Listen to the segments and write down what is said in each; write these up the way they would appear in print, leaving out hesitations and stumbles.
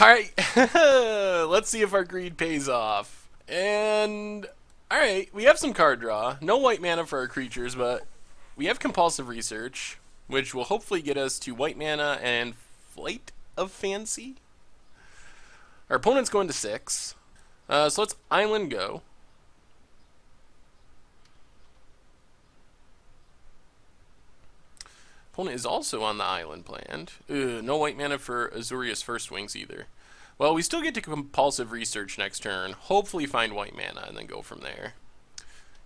Alright, let's see if our greed pays off. And, alright, we have some card draw. No white mana for our creatures, but we have Compulsive Research, which will hopefully get us to white mana and Flight of Fancy. Our opponent's going to 6. So let's Island go. Opponent is also on the island planned. No white mana for Azorius First Wings either. Well, we still get to Compulsive Research next turn. Hopefully find white mana and then go from there.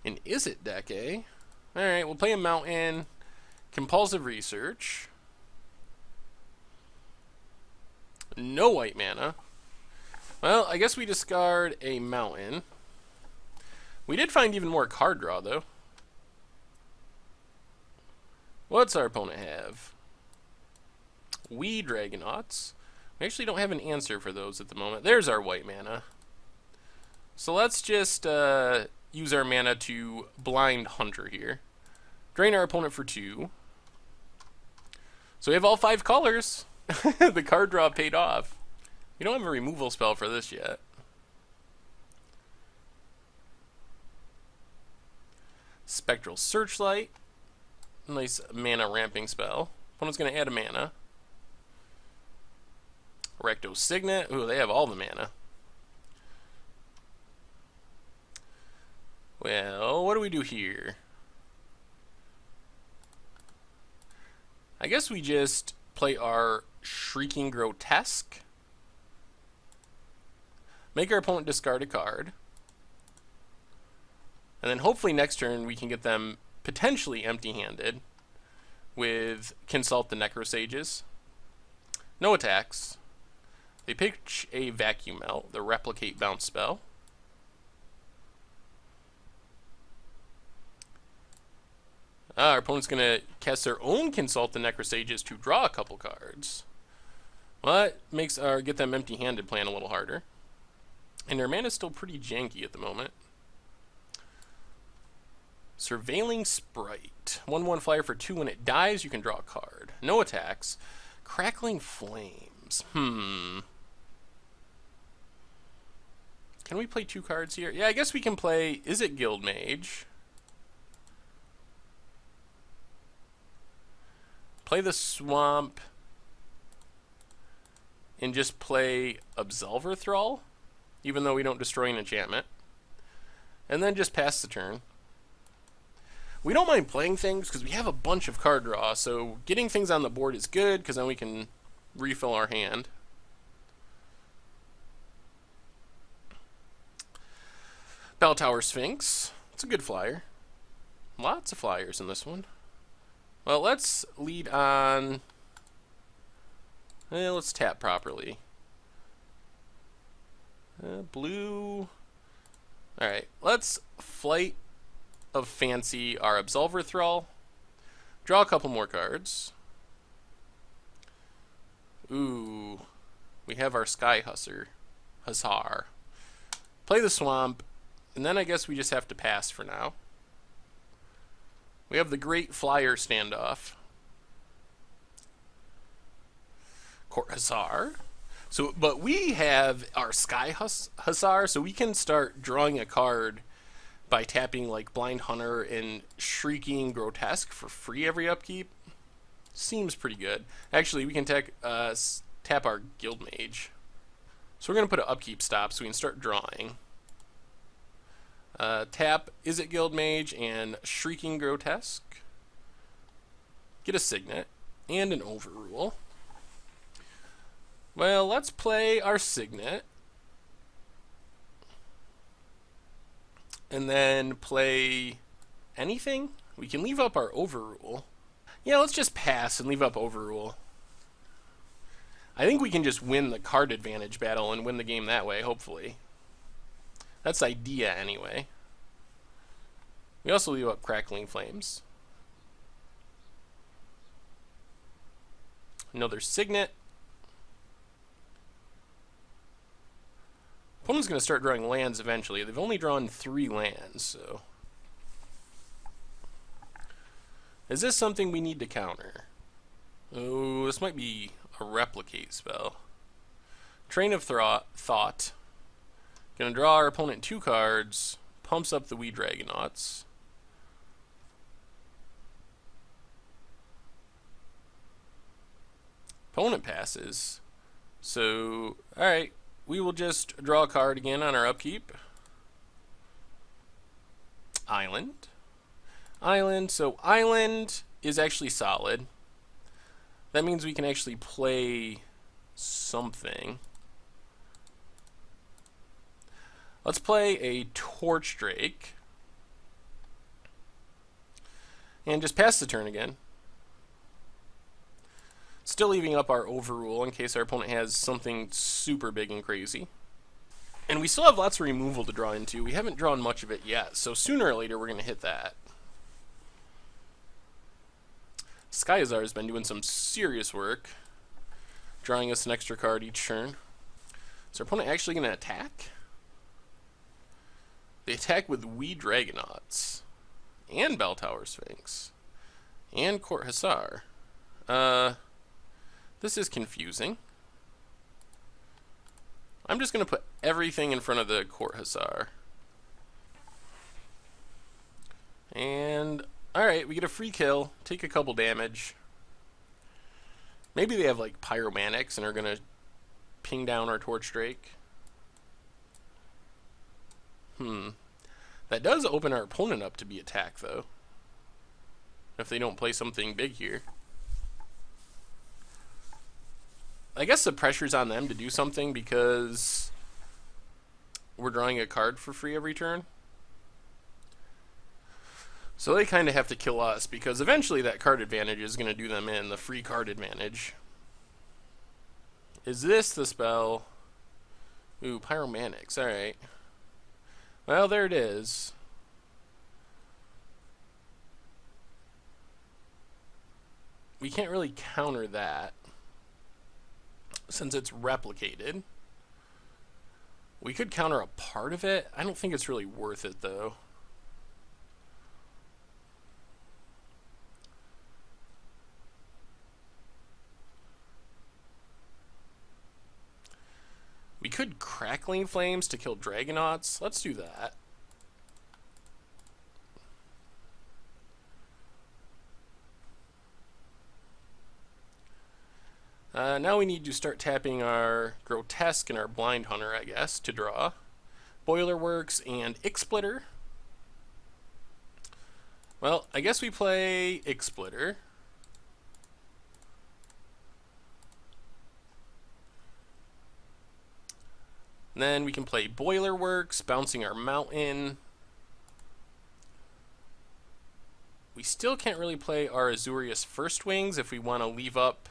An Izzet deck, eh? Alright, we'll play a Mountain. Compulsive Research. No white mana. Well, I guess we discard a Mountain. We did find even more card draw, though. What's our opponent have? We Dragonauts. We actually don't have an answer for those at the moment. There's our white mana. So let's just use our mana to Blind Hunter here. Drain our opponent for 2. So we have all 5 colors. The card draw paid off. We don't have a removal spell for this yet. Spectral Searchlight. Nice mana ramping spell. Opponent's going to add a mana. Recto Signet. Ooh, they have all the mana. Well, what do we do here? I guess we just play our Shrieking Grotesque. Make our opponent discard a card. And then hopefully next turn we can get them potentially empty-handed with Consult the Necrosages. No attacks. They pitch a Vacuum Melt, the Replicate Bounce spell. Our opponent's going to cast their own Consult the Necrosages to draw a couple cards. Well, that makes our get them empty-handed plan a little harder. And their mana's still pretty janky at the moment. Surveilling Sprite. 1/1 flyer for 2. When it dies, you can draw a card. No attacks. Crackling Flames. Can we play 2 cards here? Yeah, I guess we can play... Izzet Guildmage? Play the Swamp. And just play Absolver Thrall? Even though we don't destroy an enchantment. And then just pass the turn. We don't mind playing things because we have a bunch of card draw, so getting things on the board is good because then we can refill our hand. Bell Tower Sphinx. It's a good flyer. Lots of flyers in this one. Well, let's lead on... let's tap properly. Blue... Alright, let's Flight of Fancy our Absolver Thrall. Draw a couple more cards. Ooh. We have our Sky Hussar. Play the Swamp. And then I guess we just have to pass for now. We have the Great Flyer Standoff. Court Hussar. So, but we have our Sky Hussar, so we can start drawing a card by tapping like Blind Hunter and Shrieking Grotesque for free every upkeep. Seems pretty good. Actually, we can tap our Guildmage. So we're going to put an upkeep stop so we can start drawing. Tap Izzet Guildmage and Shrieking Grotesque. Get a Signet and an Overrule. Well, let's play our Signet. And then play anything? We can leave up our Overrule. Yeah, let's just pass and leave up Overrule. I think we can just win the card advantage battle and win the game that way, hopefully. That's the idea, anyway. We also leave up Crackling Flames. Another Signet. Opponent's going to start drawing lands eventually. They've only drawn 3 lands, so... Is this something we need to counter? Oh, this might be a Replicate spell. Train of Thought. Gonna draw our opponent 2 cards. Pumps up the Wee Dragonauts. Opponent passes. So, alright. We will just draw a card again on our upkeep. Island. Island. So, Island is actually solid. That means we can actually play something. Let's play a Torch Drake. And just pass the turn again. Still leaving up our Overrule in case our opponent has something super big and crazy. And we still have lots of removal to draw into. We haven't drawn much of it yet, so sooner or later we're going to hit that. Skyazar has been doing some serious work, drawing us an extra card each turn. Is our opponent actually going to attack? They attack with Wee Dragonauts, and Bell Tower Sphinx, and Court Hussar. This is confusing. I'm just going to put everything in front of the Court Hussar. And, alright, we get a free kill, take a couple damage. Maybe they have, like, Pyromanics and are going to ping down our Torch Drake. That does open our opponent up to be attacked, though. If they don't play something big here. I guess the pressure's on them to do something because we're drawing a card for free every turn. So they kind of have to kill us because eventually that card advantage is going to do them in, the free card advantage. Is this the spell? Ooh, Pyromanics, alright. Well, there it is. We can't really counter that since it's replicated. We could counter a part of it. I don't think it's really worth it, though. We could Crackling Flames to kill Dragonauts. Let's do that. Now we need to start tapping our Grotesque and our Blind Hunter, I guess, to draw. Boilerworks and Ixsplitter. Well, I guess we play Ixsplitter. Then we can play Boilerworks, bouncing our Mountain. We still can't really play our Azurius First Wings if we want to leave up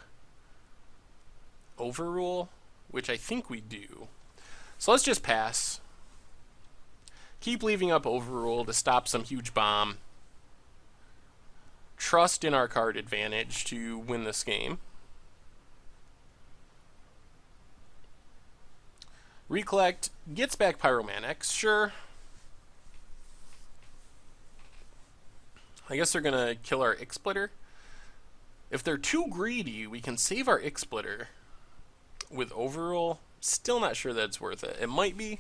Overrule, which I think we do. So let's just pass. Keep leaving up Overrule to stop some huge bomb. Trust in our card advantage to win this game. Recollect gets back Pyromanics, sure. I guess they're going to kill our Ixsplitter. If they're too greedy, we can save our Ixsplitter with Overrule. Still not sure that it's worth it. It might be.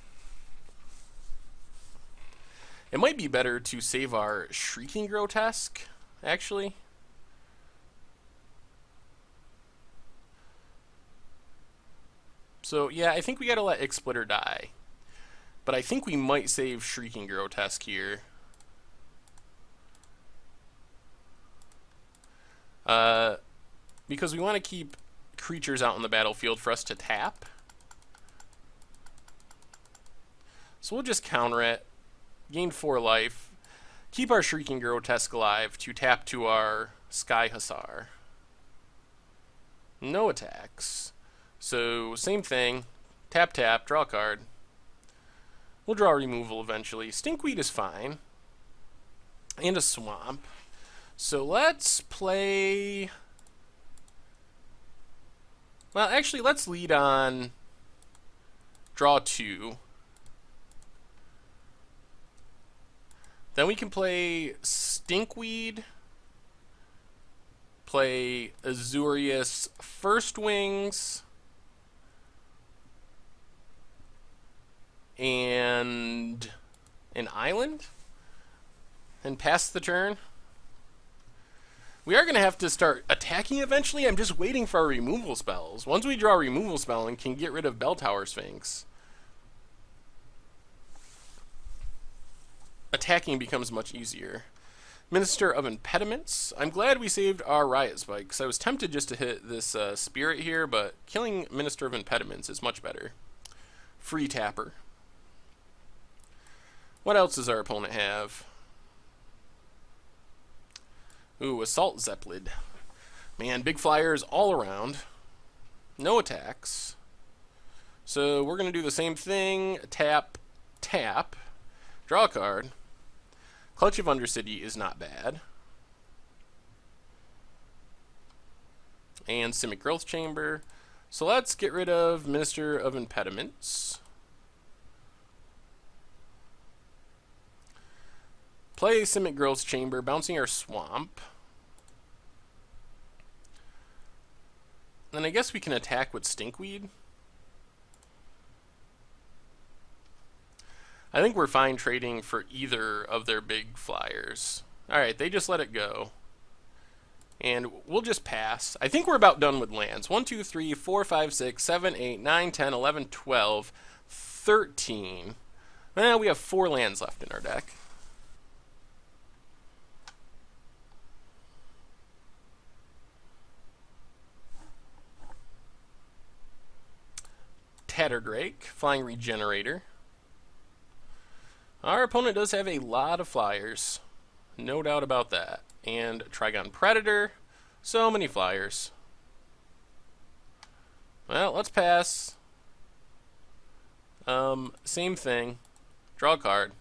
It might be better to save our Shrieking Grotesque, actually. So, yeah, I think we gotta let Ixsplitter die. But I think we might save Shrieking Grotesque here. Because we want to keep creatures out on the battlefield for us to tap. So we'll just counter it. Gain 4 life. Keep our Shrieking Grotesque alive to tap to our Sky Hussar. No attacks. So, same thing. Tap, tap, draw a card. We'll draw removal eventually. Stinkweed is fine. And a Swamp. So let's play... Well, actually, let's lead on draw 2. Then we can play Stinkweed, play Azurius First Wings, and an island and pass the turn. We are going to have to start attacking eventually. I'm just waiting for our removal spells. Once we draw a removal spell and can get rid of Bell Tower Sphinx, attacking becomes much easier. Minister of Impediments. I'm glad we saved our Riot Spike, because I was tempted just to hit this Spirit here, but killing Minister of Impediments is much better. Free Tapper. What else does our opponent have? Ooh, Assault Zeppelin. Man, big flyers all around. No attacks. So we're going to do the same thing. Tap, tap. Draw a card. Clutch of Undercity is not bad. And Simic Growth Chamber. So let's get rid of Minister of Impediments. Play Simic Growth Chamber, bouncing our Swamp. Then I guess we can attack with Stinkweed. I think we're fine trading for either of their big flyers. Alright, they just let it go. And we'll just pass. I think we're about done with lands. 1, 2, 3, 4, 5, 6, 7, 8, 9, 10, 11, 12, 13. Well, we have 4 lands left in our deck. Tatterdrake, Flying Regenerator. Our opponent does have a lot of flyers. No doubt about that. And Trigon Predator. So many flyers. Well, let's pass. Same thing. Draw a card.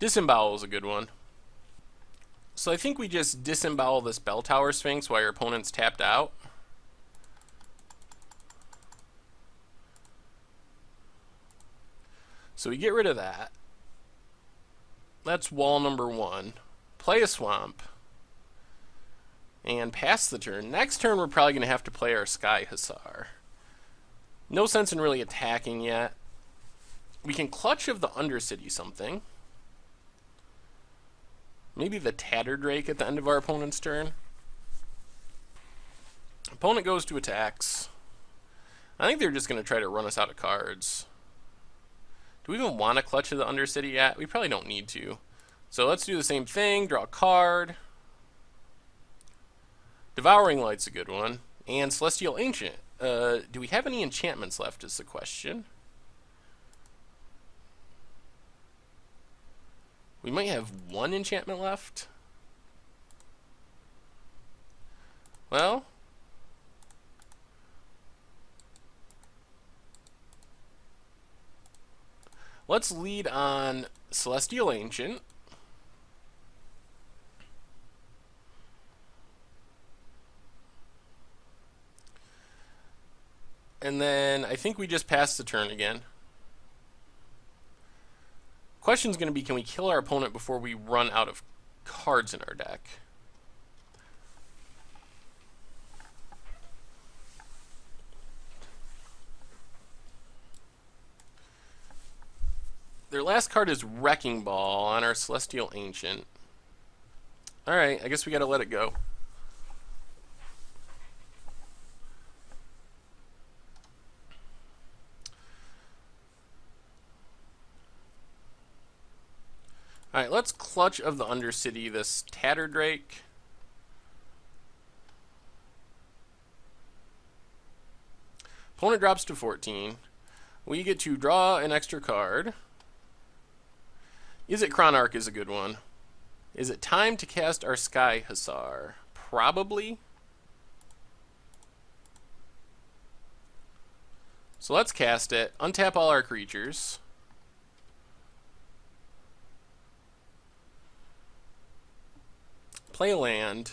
Disembowel is a good one. So I think we just disembowel this Bell Tower Sphinx while your opponent's tapped out. So we get rid of that. That's wall number 1. Play a Swamp. And pass the turn. Next turn we're probably going to have to play our Sky Hussar. No sense in really attacking yet. We can Clutch of the Undercity something. Maybe the Tatterdrake at the end of our opponent's turn. Opponent goes to attacks. I think they're just going to try to run us out of cards. Do we even want to Clutch of the Undercity yet? We probably don't need to. So let's do the same thing. Draw a card. Devouring Light's a good one. And Celestial Ancient. Do we have any enchantments left is the question. We might have 1 enchantment left. Well, let's lead on Celestial Ancient. And then I think we just pass the turn again. Question's going to be, can we kill our opponent before we run out of cards in our deck? Their last card is Wrecking Ball on our Celestial Ancient. Alright, I guess we gotta let it go. Alright, let's Clutch of the Undercity this Tatterdrake. Opponent drops to 14. We get to draw an extra card. Is it Chronarch is a good one. Is it time to cast our Sky Hussar? Probably. So let's cast it. Untap all our creatures. Play a land.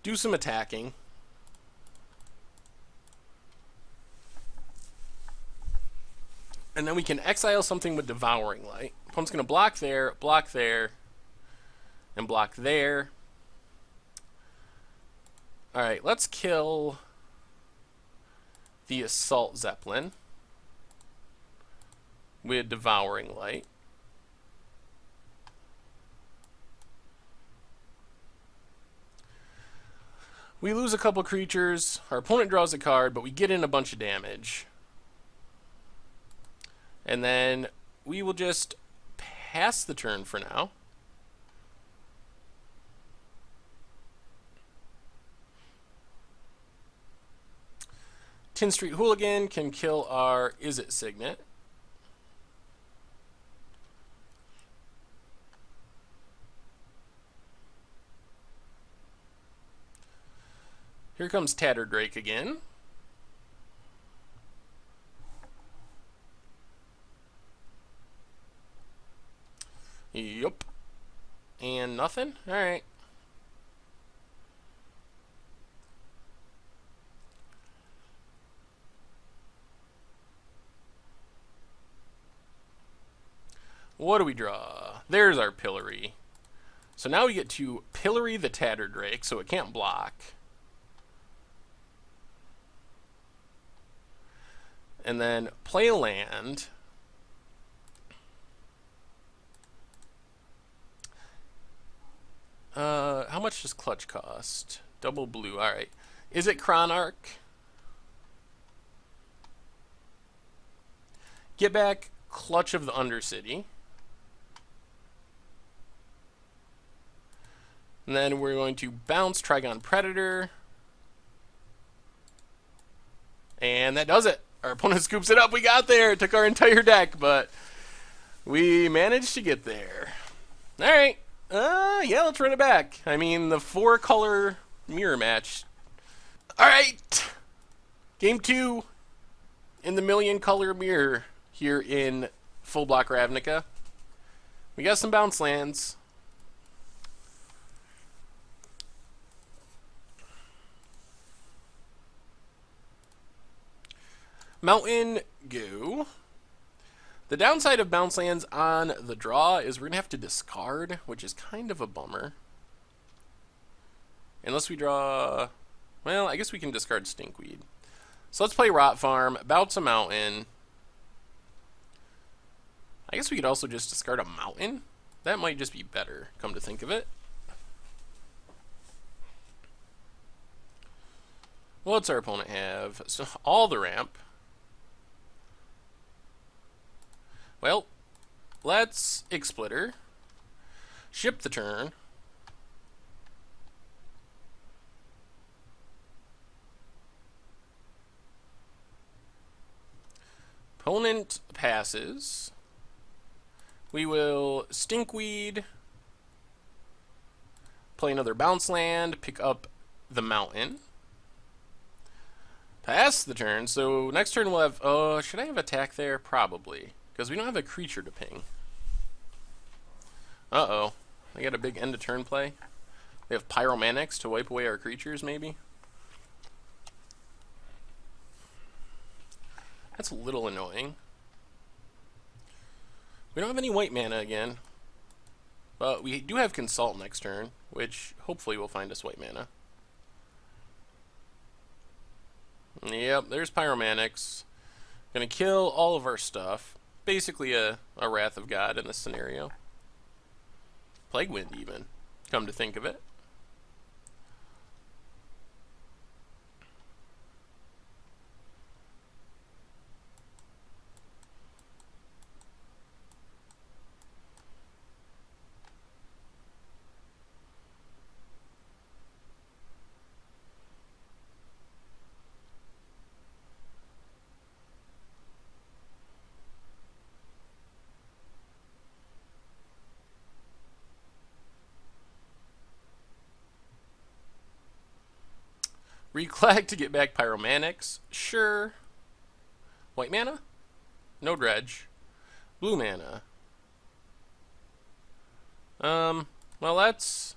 Do some attacking. And then we can exile something with Devouring Light. Opponent's going to block there, and block there. Alright, let's kill the Assault Zeppelin with Devouring Light. We lose a couple creatures, our opponent draws a card, but we get in a bunch of damage. And then we will just pass the turn for now. Tin Street Hooligan can kill our Izzet Signet. Here comes Tatterdrake again. Yup. And nothing? Alright. What do we draw? There's our Pillory. So now we get to Pillory the Tatterdrake, so it can't block. And then play a land. How much does Clutch cost? Double blue, alright. Is it Chronarch? Get back Clutch of the Undercity. And then we're going to bounce Trigon Predator. And that does it. Our opponent scoops it up. We got there. It took our entire deck, but we managed to get there. Alright. Yeah, let's run it back. I mean, the 4-color mirror match. Alright. Game 2 in the 1,000,000-color mirror here in full Block Ravnica. We got some bounce lands. Mountain go. The downside of bounce lands on the draw is we're going to have to discard, which is kind of a bummer. Unless we draw... Well, I guess we can discard Stinkweed. So let's play Rot Farm, bounce a mountain. I guess we could also just discard a mountain. That might just be better, come to think of it. What's our opponent have? So all the ramp. Well, let's X-Splitter, ship the turn, opponent passes, we will Stinkweed, play another bounce land, pick up the mountain, pass the turn, so next turn we'll have, should I have attack there? Probably. Because we don't have a creature to ping. Uh-oh. I got a big end of turn play. We have Pyromanics to wipe away our creatures, maybe? That's a little annoying. We don't have any white mana again. But we do have Consult next turn, which hopefully will find us white mana. Yep, there's Pyromanics. Gonna kill all of our stuff. Basically a Wrath of God in this scenario. Plague Wind even, come to think of it. Reclag to get back Pyromanics. Sure. White mana? No dredge. Blue mana. Well, let's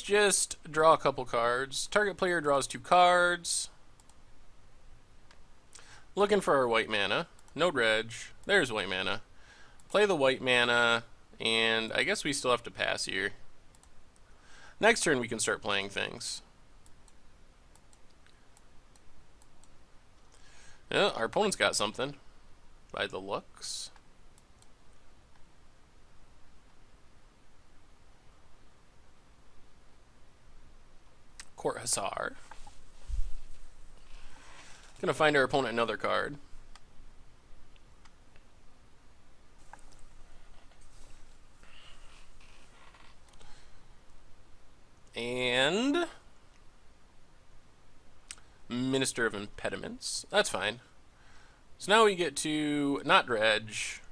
just draw a couple cards. Target player draws 2 cards. Looking for our white mana. No dredge. There's white mana. Play the white mana, and I guess we still have to pass here. Next turn we can start playing things. Yeah, our opponent's got something by the looks. Court Hussar. Gonna find our opponent another card. And Minister of Impediments. That's fine. So now we get to not dredge.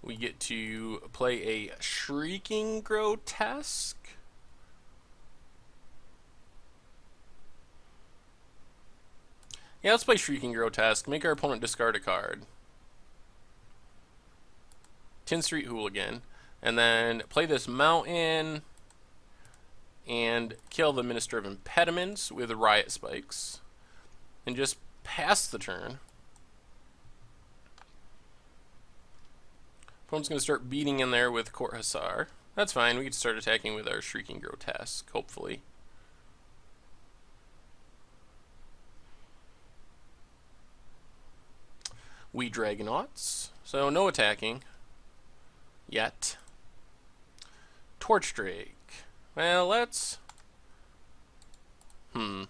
We get to play a Shrieking Grotesque. Yeah, let's play Shrieking Grotesque. Make our opponent discard a card. 10 Street Hooligan. And then play this mountain and kill the Minister of Impediments with Riot Spikes. And just pass the turn. Opponent's going to start beating in there with Court Hussar. That's fine. We can start attacking with our Shrieking Grotesque, hopefully. We Dragonauts. So no attacking. Yet. Torch Drake. Well, let's... Yeah,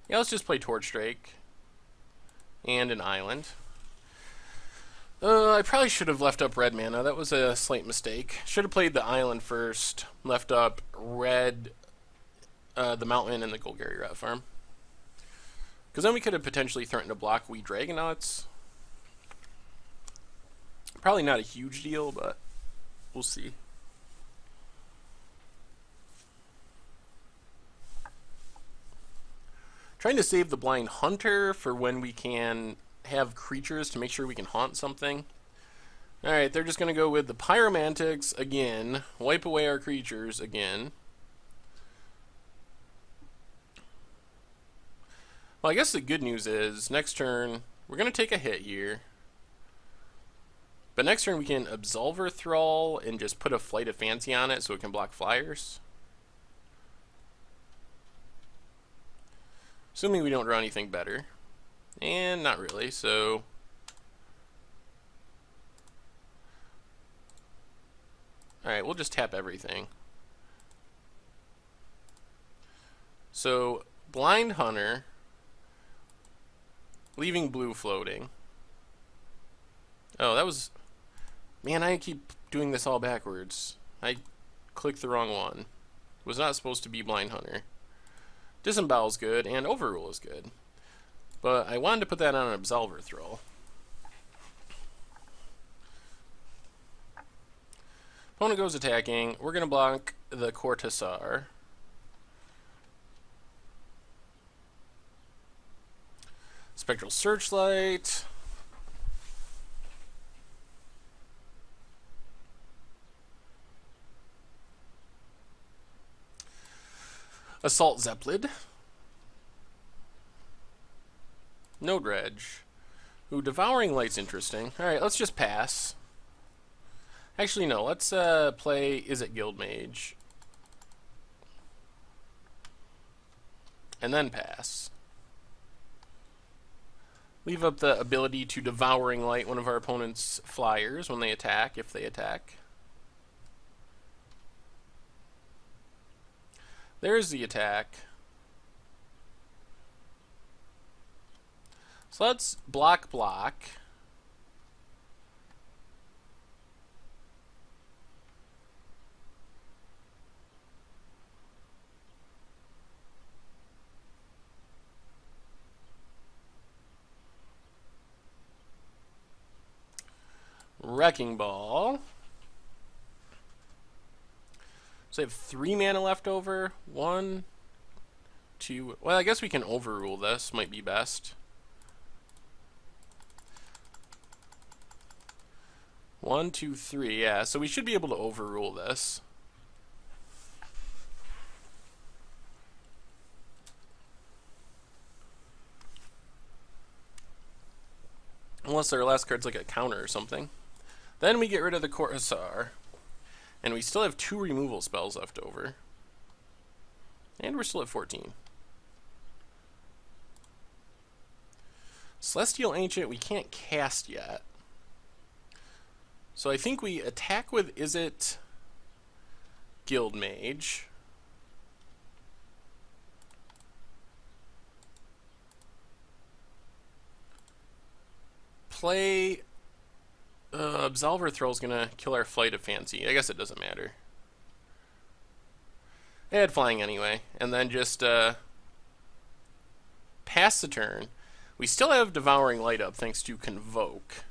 let's just play Torch Drake. And an island. I probably should have left up red mana. That was a slight mistake. Should have played the island first. Left up red, the mountain, and the Golgari Rat Farm. Because then we could have potentially threatened to block We Dragonauts. Probably not a huge deal, but we'll see. Trying to save the Blind Hunter for when we can have creatures to make sure we can haunt something. Alright, they're just going to go with the Pyromantics again. Wipe away our creatures again. Well, I guess the good news is, next turn, we're going to take a hit here. But next turn we can Absolver Thrall and just put a Flight of Fancy on it so it can block flyers. Assuming we don't draw anything better. And not really, so... Alright, we'll just tap everything. So, Blind Hunter, leaving blue floating. Oh, that was... Man, I keep doing this all backwards. I clicked the wrong one. It was not supposed to be Blind Hunter. Disembowel is good, and Overrule is good. But I wanted to put that on an Absolver Thrall. Opponent goes attacking. We're going to block the Court Hussar. Spectral Searchlight. Assault Zeppelin. No dredge. Ooh, Devouring Light's interesting. Alright, let's just pass. Actually, no. Let's play Izzet Guildmage. And then pass. Leave up the ability to Devouring Light one of our opponent's flyers when they attack, if they attack. There's the attack. So let's block. Wrecking Ball. So I have 3 mana left over. 1, 2... Well, I guess we can Overrule this. Might be best. 1, 2, 3. Yeah, so we should be able to Overrule this. Unless our last card's like a counter or something. Then we get rid of the Court Hussar. And we still have 2 removal spells left over. And we're still at 14. Celestial Ancient we can't cast yet. So I think we attack with Izzet Guild Mage. Play Absolver Throw is gonna kill our Flight of Fancy. I guess it doesn't matter. It had flying anyway, and then just pass the turn. We still have Devouring Light up thanks to Convoke.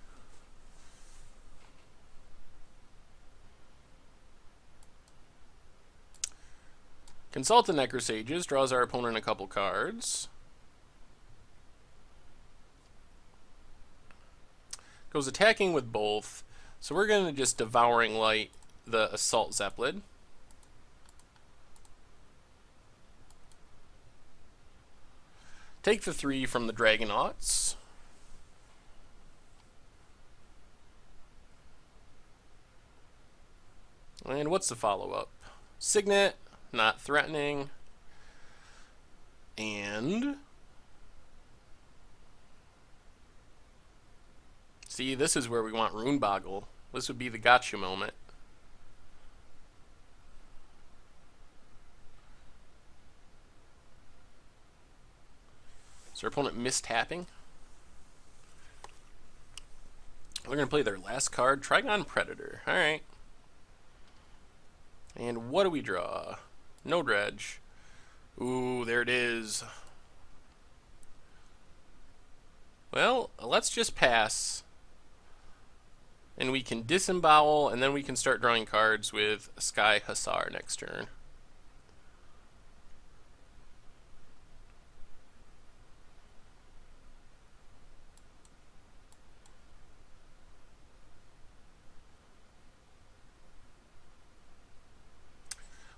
Consult the Necrosages, draws our opponent a couple cards. Goes attacking with both, so we're going to just Devouring Light the Assault Zeppelin. Take the 3 from the Dragonauts. And what's the follow-up? Signet, not threatening. And see, this is where we want Rune Boggle. This would be the gotcha moment. So our opponent mistapping. They're going to play their last card, Trigon Predator. Alright. And what do we draw? No dredge. Ooh, there it is. Well, let's just pass. And we can disembowel, and then we can start drawing cards with Sky Hussar next turn.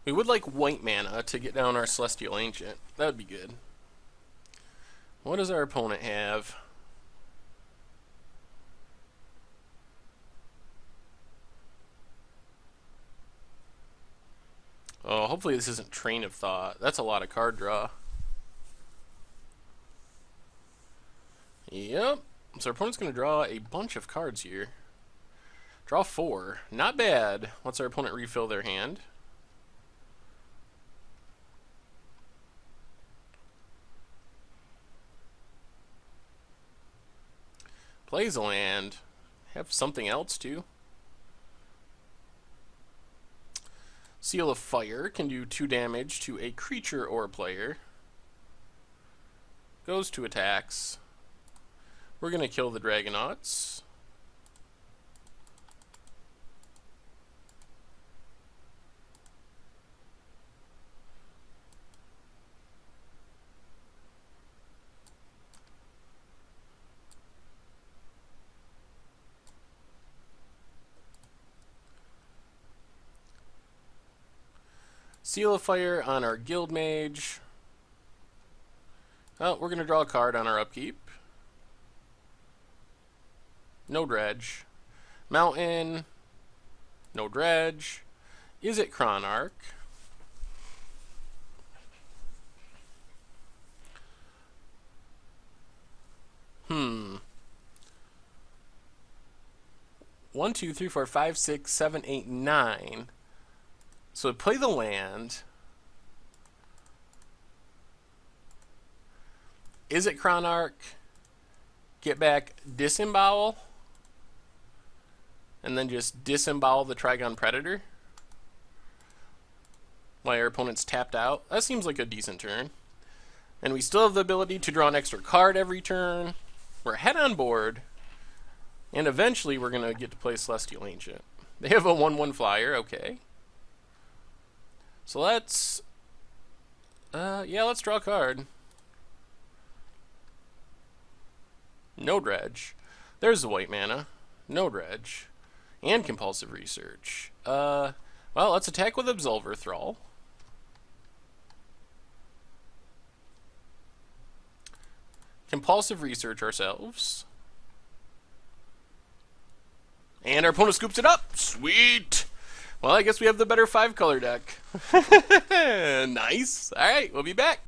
We would like white mana to get down our Celestial Ancient. That would be good. What does our opponent have? Oh, hopefully this isn't Train of Thought. That's a lot of card draw. Yep. So our opponent's going to draw a bunch of cards here. Draw 4. Not bad. Let's our opponent refill their hand. Plays a land. Have something else too. Seal of Fire can do 2 damage to a creature or player. Goes to attacks. We're going to kill the Dragonauts. Seal of Fire on our Guild Mage. Oh, we're going to draw a card on our upkeep. No dredge. Mountain. No dredge. Izzet Chronarch. One, two, three, four, five, 6, 7, 8, 9. So play the land. Izzet Chronarch. Get back Disembowel. And then just Disembowel the Trigon Predator. While our opponent's tapped out. That seems like a decent turn. And we still have the ability to draw an extra card every turn. We're ahead on board. And eventually we're going to get to play Celestial Ancient. They have a 1/1 flyer. Okay. So let's, let's draw a card. No dredge. There's the white mana. No dredge. And Compulsive Research. Well, let's attack with Absolver Thrall. Compulsive Research ourselves. And our opponent scoops it up. Sweet! Well, I guess we have the better 5-color deck. Nice. All right, we'll be back.